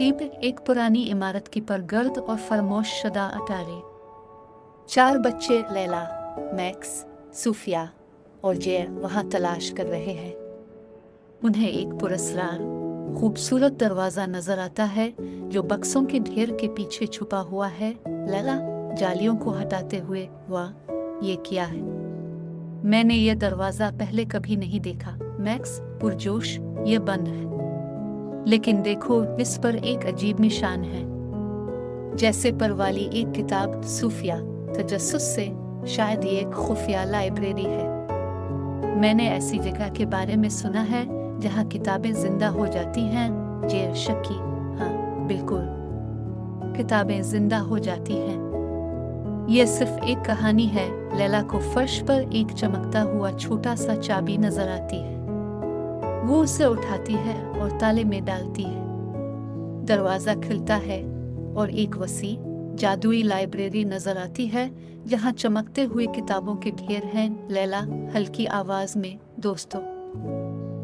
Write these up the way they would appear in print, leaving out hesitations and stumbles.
तरतीब एक पुरानी इमारत की परगर्द और फरमोश शुदा अटारी। 4 बच्चे लैला, मैक्स, सूफिया और जे वहाँ तलाश कर रहे हैं। उन्हें एक पुरस्कार खूबसूरत दरवाज़ा नजर आता है जो बक्सों के ढेर के पीछे छुपा हुआ है। लैला जालियों को हटाते हुए, वाह, ये क्या है? मैंने ये दरवाज़ा पहले कभी नहीं देखा। मैक्स पुरजोश, ये बंद है। लेकिन देखो, इस पर एक अजीब निशान है, जैसे पर वाली एक किताब। सूफिया तजस्सुस से, शायद ये एक खुफिया लाइब्रेरी है। मैंने ऐसी जगह के बारे में सुना है जहाँ किताबें जिंदा हो जाती हैं। जे शक्की, हाँ बिल्कुल, किताबें जिंदा हो जाती हैं। ये सिर्फ एक कहानी है। लैला को फर्श पर एक चमकता हुआ छोटा सा चाबी नजर आती है। वो उसे उठाती है और ताले में डालती है। दरवाजा खुलता है और एक वसी जादुई लाइब्रेरी नजर आती है जहाँ चमकते हुए किताबों के ढेर हैं। लैला हल्की आवाज में, दोस्तों,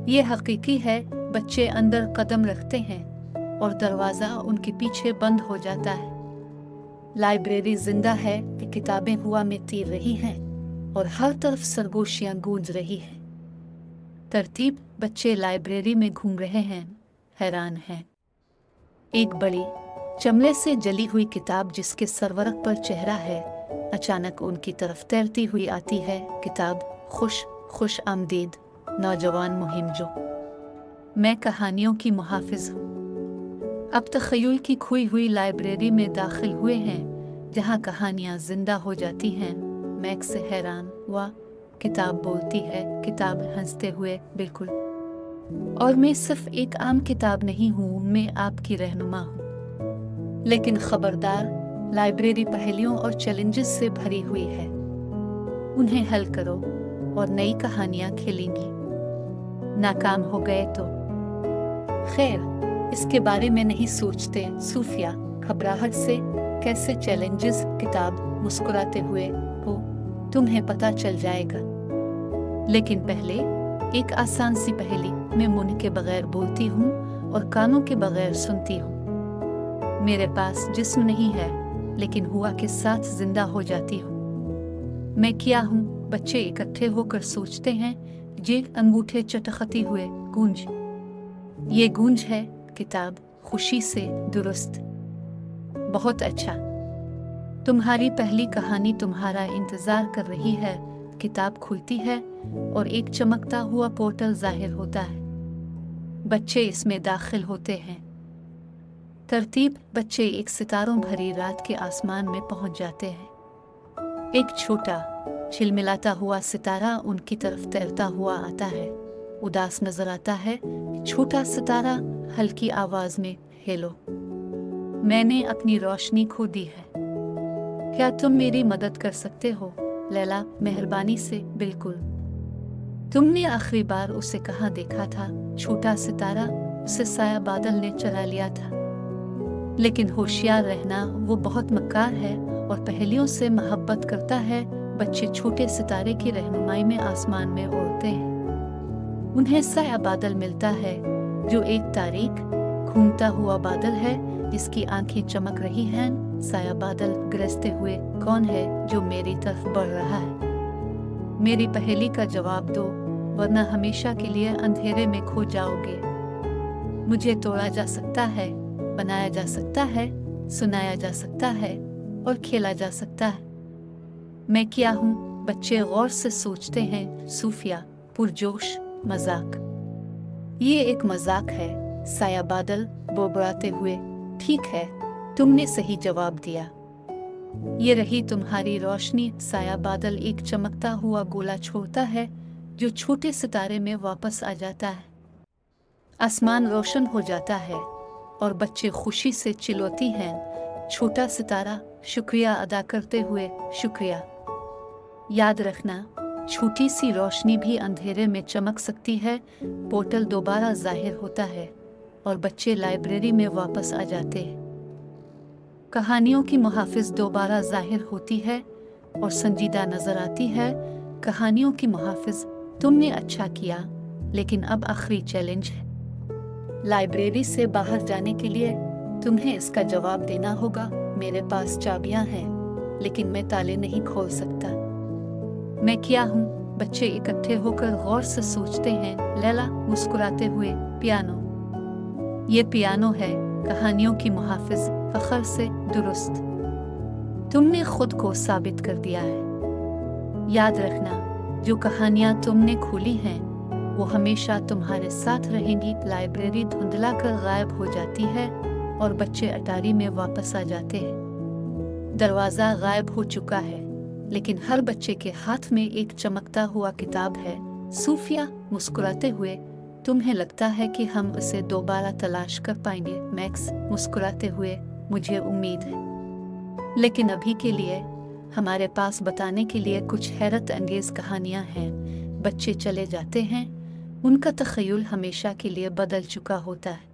ये हकीकी है। बच्चे अंदर कदम रखते हैं और दरवाजा उनके पीछे बंद हो जाता है। लाइब्रेरी जिंदा है कि किताबें हवा में तीर रही हैं और हर तरफ सरगोशियां गूंज रही हैं। तरतीब बच्चे लाइब्रेरी में घूम रहे हैं, हैरान हैं। एक बड़ी चमड़े से जली हुई किताब जिसके सरवरक पर चेहरा है अचानक उनकी तरफ तैरती हुई आती है। किताब, खुश आमदीद नौजवान मुहिम जो। मैं कहानियों की मुहाफिज हूँ। अब तख़य्युल की खोई हुई लाइब्रेरी में दाखिल हुए हैं जहाँ कहानियाँ जिंदा हो जाती हैं। मैक्स से हैरान, वाह, किताब बोलती है। किताब हंसते हुए, बिल्कुल, और मैं सिर्फ एक आम किताब नहीं हूँ, मैं आपकी रहनुमा हूँ। लेकिन खबरदार, लाइब्रेरी पहेलियों और चैलेंजेस से भरी हुई है। उन्हें हल करो और नई कहानियाँ खिलेंगी। नाकाम हो गए तो खैर, इसके बारे में नहीं सोचते। सूफिया घबराहट से, कैसे चैलेंजेस? किताब मुस्कुराते हुए, हो, तुम्हें पता चल जाएगा। लेकिन पहले एक आसान सी पहेली। मैं मुंह के बगैर बोलती हूँ और कानों के बगैर सुनती हूँ। मेरे पास जिस्म नहीं है लेकिन हुआ के साथ जिंदा हो जाती हूँ। मैं क्या हूँ? बच्चे इकट्ठे होकर सोचते हैं। जे अंगूठे चटखती हुए, गूंज। ये गूंज है। किताब खुशी से, दुरुस्त, बहुत अच्छा। तुम्हारी पहली कहानी तुम्हारा इंतजार कर रही है। किताब खुलती है और एक चमकता हुआ पोर्टल जाहिर होता है। बच्चे इसमें दाखिल होते हैं। तरतीब बच्चे एक सितारों भरी रात के आसमान में पहुंच जाते हैं। एक छोटा झिलमिलाता हुआ सितारा उनकी तरफ तैरता हुआ आता है। उदास नजर आता है। छोटा सितारा हल्की आवाज में, हेलो, मैंने अपनी रोशनी खो दी है, क्या तुम मेरी मदद कर सकते हो? लैला मेहरबानी से, बिल्कुल। तुमने आखिरी बार उसे कहाँ देखा था? छोटा सितारा, उसे साया बादल ने चरा लिया था। लेकिन होशियार रहना, वो बहुत मक्कार है और पहेलियों से मोहब्बत करता है। बच्चे छोटे सितारे की रहनुमाई में आसमान में उड़ते हैं। उन्हें साया बादल मिलता है जो एक तारीख घूमता हुआ बादल है जिसकी आंखें चमक रही हैं। साया बादल गरजते हुए, कौन है जो मेरी तरफ बढ़ रहा है? मेरी पहेली का जवाब दो वरना हमेशा के लिए अंधेरे में खो जाओगे। मुझे तोड़ा जा सकता है, बनाया जा सकता है, सुनाया जा सकता है और खेला जा सकता है। मैं क्या हूँ? बच्चे गौर से सोचते हैं। सूफिया पुरजोश, मजाक। ये एक मजाक है। साया बादल बोबड़ाते हुए, ठीक है, तुमने सही जवाब दिया। ये रही तुम्हारी रोशनी। साया बादल एक चमकता हुआ गोला छोड़ता है जो छोटे सितारे में वापस आ जाता है। आसमान रोशन हो जाता है और बच्चे खुशी से चिल्लाती हैं। छोटा सितारा शुक्रिया अदा करते हुए, शुक्रिया। याद रखना, छोटी सी रोशनी भी अंधेरे में चमक सकती है। पोर्टल दोबारा जाहिर होता है और बच्चे लाइब्रेरी में वापस आ जाते हैं। कहानियों की मुहाफिज दोबारा जाहिर होती है और संजीदा नजर आती है। कहानियों की मुहाफिज, तुमने अच्छा किया, लेकिन अब आखिरी चैलेंज है। लाइब्रेरी से बाहर जाने के लिए तुम्हें इसका जवाब देना होगा। मेरे पास चाबियां हैं, लेकिन मैं ताले नहीं खोल सकता। मैं क्या हूँ? बच्चे इकट्ठे होकर गौर से सोचते हैं। लैला मुस्कुराते हुए, पियानो। ये पियानो है, कहानियों की मुहाफिज, फखर से दुरुस्त। तुमने खुद को साबित कर दिया है। याद रखना, जो कहानियां तुमने खोली हैं वो हमेशा तुम्हारे साथ रहेंगी। लाइब्रेरी धुंधला कर गायब हो जाती है और बच्चे अटारी में वापस आ जाते हैं। दरवाज़ा गायब हो चुका है, लेकिन हर बच्चे के हाथ में एक चमकता हुआ किताब है। सूफिया मुस्कुराते हुए, तुम्हें लगता है कि हम उसे दोबारा तलाश कर पाएंगे? मैक्स मुस्कुराते हुए, मुझे उम्मीद है, लेकिन अभी के लिए हमारे पास बताने के लिए कुछ हैरत अंगेज कहानियां हैं। बच्चे चले जाते हैं, उनका तख़य्युल हमेशा के लिए बदल चुका होता है।